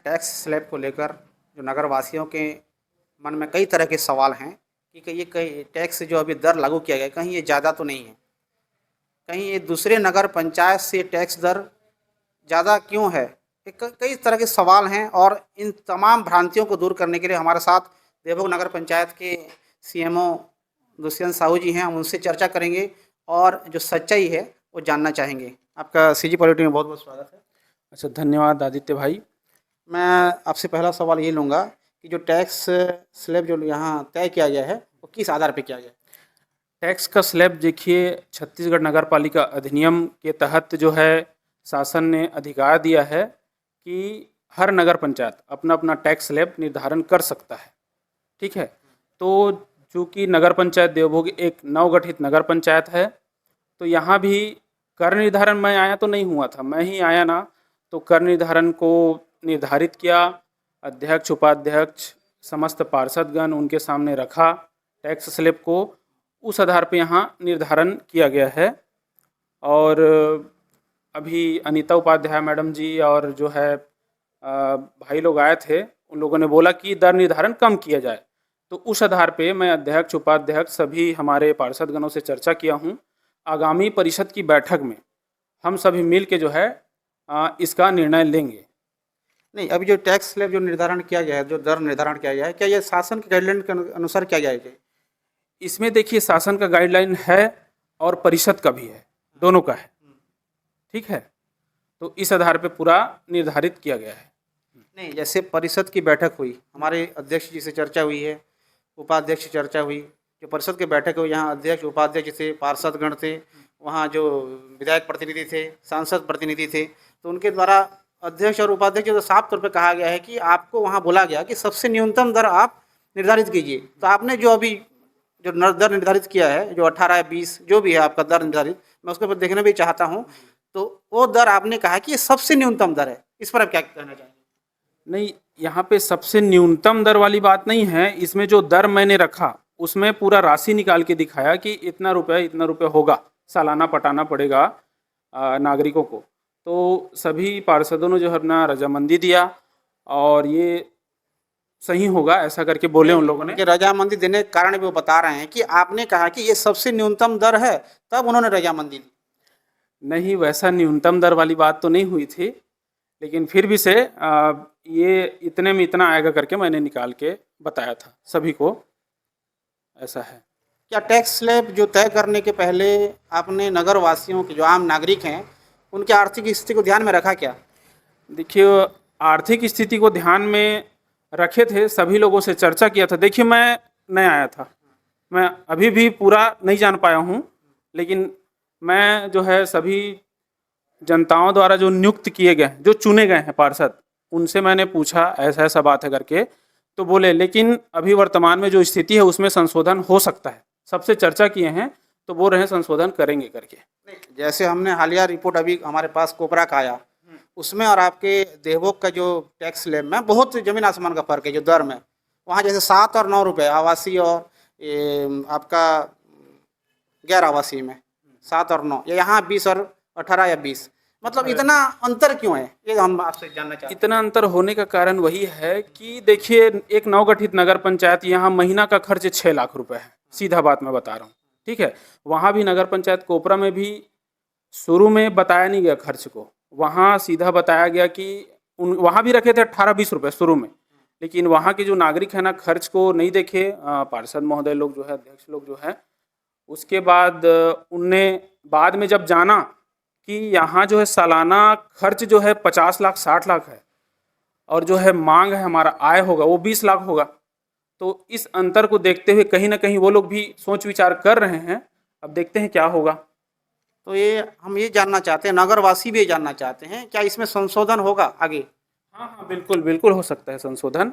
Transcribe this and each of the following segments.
Tax slab को लेकर जो नगर वासियों के मन में कई तरह के सवाल हैं कि ये कई टैक्स जो अभी दर लागू किया गया है, कहीं ये ज़्यादा तो नहीं है, कहीं ये दूसरे नगर पंचायत से टैक्स दर ज़्यादा क्यों है। कई तरह के सवाल हैं और इन तमाम भ्रांतियों को दूर करने के लिए हमारे साथ देवभोग नगर पंचायत के सीएमओ दुष्यंत साहू जी हैं। हम उनसे चर्चा करेंगे और जो सच्चाई है वो जानना चाहेंगे। आपका सीजी पॉलिटी में बहुत बहुत स्वागत है। अच्छा, धन्यवाद आदित्य भाई। मैं आपसे पहला सवाल ये लूँगा कि जो टैक्स स्लैब जो यहाँ तय किया गया है वो किस आधार पर किया गया है। टैक्स का स्लैब देखिए, छत्तीसगढ़ नगर पालिका अधिनियम के तहत जो है शासन ने अधिकार दिया है कि हर नगर पंचायत अपना अपना टैक्स स्लैब निर्धारण कर सकता है। ठीक है, तो चूँकि नगर पंचायत देवभोग एक नवगठित नगर पंचायत है, तो यहाँ भी कर निर्धारण मैं आया तो नहीं हुआ था, मैं ही आया ना, तो कर निर्धारण को निर्धारित किया, अध्यक्ष उपाध्यक्ष समस्त पार्षदगण उनके सामने रखा टैक्स स्लैब को, उस आधार पे यहाँ निर्धारण किया गया है। और अभी अनीता उपाध्याय मैडम जी और जो है भाई लोग आए थे, उन लोगों ने बोला कि दर निर्धारण कम किया जाए, तो उस आधार पे मैं अध्यक्ष उपाध्यक्ष सभी हमारे पार्षदगणों से चर्चा किया हूँ। आगामी परिषद की बैठक में हम सभी मिल के जो है इसका निर्णय लेंगे। नहीं, अभी जो टैक्स स्लैब जो निर्धारण किया गया है, जो दर निर्धारण किया गया है, क्या यह शासन के गाइडलाइन के अनुसार किया गया है? इसमें देखिए, शासन का गाइडलाइन है और परिषद का भी है, दोनों का है। ठीक है, तो इस आधार पे पूरा निर्धारित किया गया है। नहीं, जैसे परिषद की बैठक हुई, हमारे अध्यक्ष जी से चर्चा हुई है, उपाध्यक्ष से चर्चा हुई, जो परिषद की बैठक हुई यहाँ अध्यक्ष उपाध्यक्ष थे, पार्षदगण थे, वहाँ जो विधायक प्रतिनिधि थे, सांसद प्रतिनिधि थे, तो उनके द्वारा अध्यक्ष और उपाध्यक्ष को साफ तौर पे कहा गया है कि आपको वहाँ बोला गया कि सबसे न्यूनतम दर आप निर्धारित कीजिए। तो आपने जो अभी जो दर निर्धारित किया है, जो 18 या 20 जो भी है आपका दर निर्धारित, मैं उसके ऊपर देखना भी चाहता हूँ, तो वो दर आपने कहा कि ये सबसे न्यूनतम दर है, इस पर आप क्या कहना चाहेंगे? नहीं, यहाँ पे सबसे न्यूनतम दर वाली बात नहीं है। इसमें जो दर मैंने रखा उसमें पूरा राशि निकाल के दिखाया कि इतना रुपये होगा, सालाना पटाना पड़ेगा नागरिकों को। तो सभी पार्षदों ने जो है अपना रजामंदी दिया और ये सही होगा ऐसा करके बोले उन लोगों ने। कि रजामंदी देने के कारण भी वो बता रहे हैं कि आपने कहा कि ये सबसे न्यूनतम दर है, तब उन्होंने रजामंदी दी। नहीं, वैसा न्यूनतम दर वाली बात तो नहीं हुई थी, लेकिन फिर भी से ये इतने में इतना आएगा करके मैंने निकाल के बताया था सभी को, ऐसा है। क्या टैक्स स्लैब जो तय करने के पहले आपने नगर वासियों के जो आम नागरिक हैं उनकी आर्थिक स्थिति को ध्यान में रखा क्या? देखिए, आर्थिक स्थिति को ध्यान में रखे थे, सभी लोगों से चर्चा किया था। देखिए, मैं नया आया था, मैं अभी भी पूरा नहीं जान पाया हूँ, लेकिन मैं जो है सभी जनताओं द्वारा जो नियुक्त किए गए, जो चुने गए हैं पार्षद, उनसे मैंने पूछा ऐसा ऐसा बात है करके, तो बोले लेकिन अभी वर्तमान में जो स्थिति है उसमें संशोधन हो सकता है। सबसे चर्चा किए हैं तो बोल रहे हैं संशोधन करेंगे करके। जैसे हमने हालिया रिपोर्ट अभी हमारे पास कोबरा का आया, उसमें और आपके देवभोग का जो टैक्स स्लैब में बहुत जमीन आसमान का फर्क है जो दर में। वहाँ जैसे 7 और 9 रुपये आवासीय और आपका गैर आवासीय में 7 और 9, या यहाँ 20 और 18 या 20, मतलब इतना अंतर क्यों है, ये हम आपसे जानना चाहते हैं। इतना अंतर होने का कारण वही है कि देखिए, एक नवगठित नगर पंचायत, यहाँ महीना का खर्च 6 लाख रुपए है, सीधा बात मैं बता रहा हूँ। ठीक है, वहाँ भी नगर पंचायत कोपरा में भी शुरू में बताया नहीं गया खर्च को, वहाँ सीधा बताया गया कि वहाँ भी रखे थे 18-20 रुपये शुरू में, लेकिन वहाँ के जो नागरिक है ना खर्च को नहीं देखे, पार्षद महोदय लोग जो है, अध्यक्ष लोग जो है, उसके बाद उनने बाद में जब जाना कि यहाँ जो है सालाना खर्च जो है 50 लाख 60 लाख है और जो है मांग है हमारा आय होगा वो 20 लाख होगा, तो इस अंतर को देखते हुए कहीं ना कहीं वो लोग भी सोच विचार कर रहे हैं। अब देखते हैं क्या होगा। तो ये हम ये जानना चाहते हैं, नगरवासी भी ये जानना चाहते हैं, क्या इसमें संशोधन होगा आगे? हाँ हाँ, बिल्कुल बिल्कुल हो सकता है संशोधन।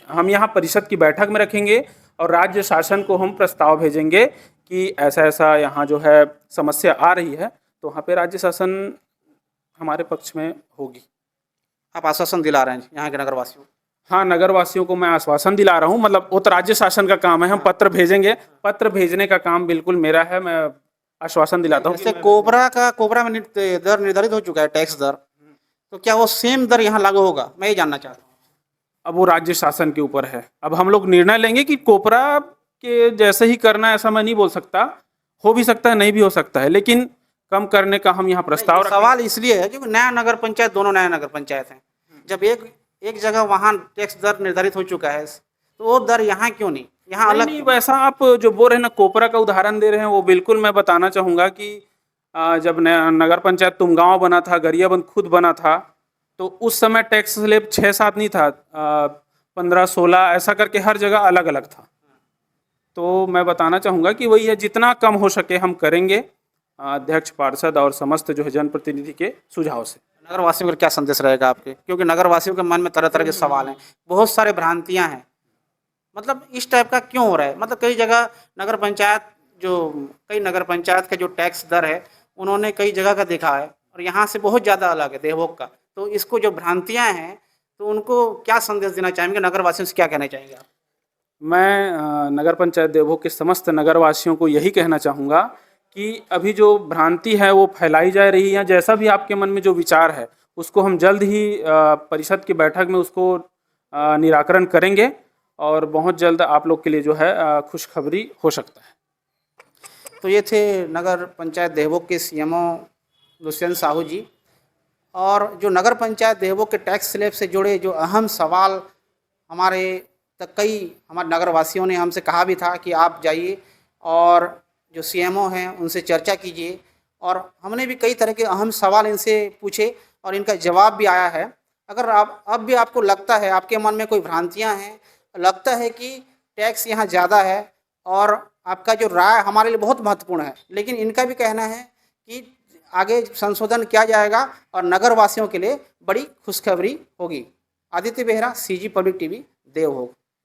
हम यहाँ परिषद की बैठक में रखेंगे और राज्य शासन को हम प्रस्ताव भेजेंगे कि ऐसा ऐसा यहाँ जो है समस्या आ रही है, तो वहाँ पे राज्य शासन हमारे पक्ष में होगी। आप आश्वासन दिला रहे हैं यहाँ के नगरवासियों? हाँ, नगरवासियों को मैं आश्वासन दिला रहा हूँ, मतलब वो तो राज्य शासन का काम है, हम पत्र भेजेंगे, पत्र भेजने का काम बिल्कुल मेरा है, मैं आश्वासन दिलाता हूँ। जैसे कोबरा में दर निर्धारित हो चुका है, टैक्स दर, तो क्या वो सेम दर यहाँ लागू होगा, मैं ये जानना चाहता हूँ। अब वो राज्य शासन के ऊपर है। अब हम लोग निर्णय लेंगे कि कोपरा के जैसे ही करना है, ऐसा मैं नहीं बोल सकता। हो भी सकता है, नहीं भी हो सकता है, लेकिन कम करने का हम यहाँ प्रस्ताव नहीं, सवाल इसलिए है क्योंकि नया नगर पंचायत, दोनों नया नगर पंचायत हैं। जब एक एक जगह वहाँ टैक्स दर निर्धारित हो चुका है, तो वो दर यहाँ क्यों नहीं, यहाँ अलग नहीं, क्यों? वैसा आप जो बोल रहे हैं ना, कोपरा का उदाहरण दे रहे हैं, वो बिल्कुल मैं बताना चाहूँगा कि जब नगर पंचायत तुमगांव बना था, गरियाबंद खुद बना था, तो उस समय टैक्स स्लैब 6-7 नहीं था, 15-16 ऐसा करके हर जगह अलग अलग था। तो मैं बताना चाहूँगा कि वही है, जितना कम हो सके हम करेंगे, अध्यक्ष, पार्षद और समस्त जो है जनप्रतिनिधि के सुझाव से। नगर वासियों का क्या संदेश रहेगा आपके, क्योंकि नगर वासियों के मन में तरह तरह के सवाल हैं, बहुत सारे भ्रांतियां हैं। मतलब इस टाइप का क्यों हो रहा है? मतलब कई जगह नगर पंचायत कई नगर पंचायत का जो टैक्स दर है, उन्होंने कई जगह का देखा है और यहाँ से बहुत ज़्यादा अलग है देवभोग का। तो इसको जो भ्रांतियाँ हैं, तो उनको क्या संदेश देना चाहेंगे, नगर वासियों से क्या कहना चाहेंगे आप? मैं नगर पंचायत देवभोग के समस्त नगरवासियों को यही कहना चाहूँगा कि अभी जो भ्रांति है वो फैलाई जा रही है। जैसा भी आपके मन में जो विचार है, उसको हम जल्द ही परिषद की बैठक में उसको निराकरण करेंगे और बहुत जल्द आप लोग के लिए जो है खुशखबरी हो सकता है। तो ये थे नगर पंचायत देवभोग के सीएमओ दुष्यंत साहू जी। और जो नगर पंचायत देवभोग के टैक्स स्लैब से जुड़े जो अहम सवाल हमारे तक कई हमारे नगरवासियों ने हमसे कहा भी था कि आप जाइए और जो सीएमओ हैं उनसे चर्चा कीजिए, और हमने भी कई तरह के अहम सवाल इनसे पूछे और इनका जवाब भी आया है। अगर आप अब भी आपको लगता है, आपके मन में कोई भ्रांतियां हैं, लगता है कि टैक्स यहाँ ज़्यादा है, और आपका जो राय हमारे लिए बहुत महत्वपूर्ण है, लेकिन इनका भी कहना है कि आगे संशोधन किया जाएगा और नगर वासियों के लिए बड़ी खुशखबरी होगी। Aditya Behera, CG public TV, Devbhog.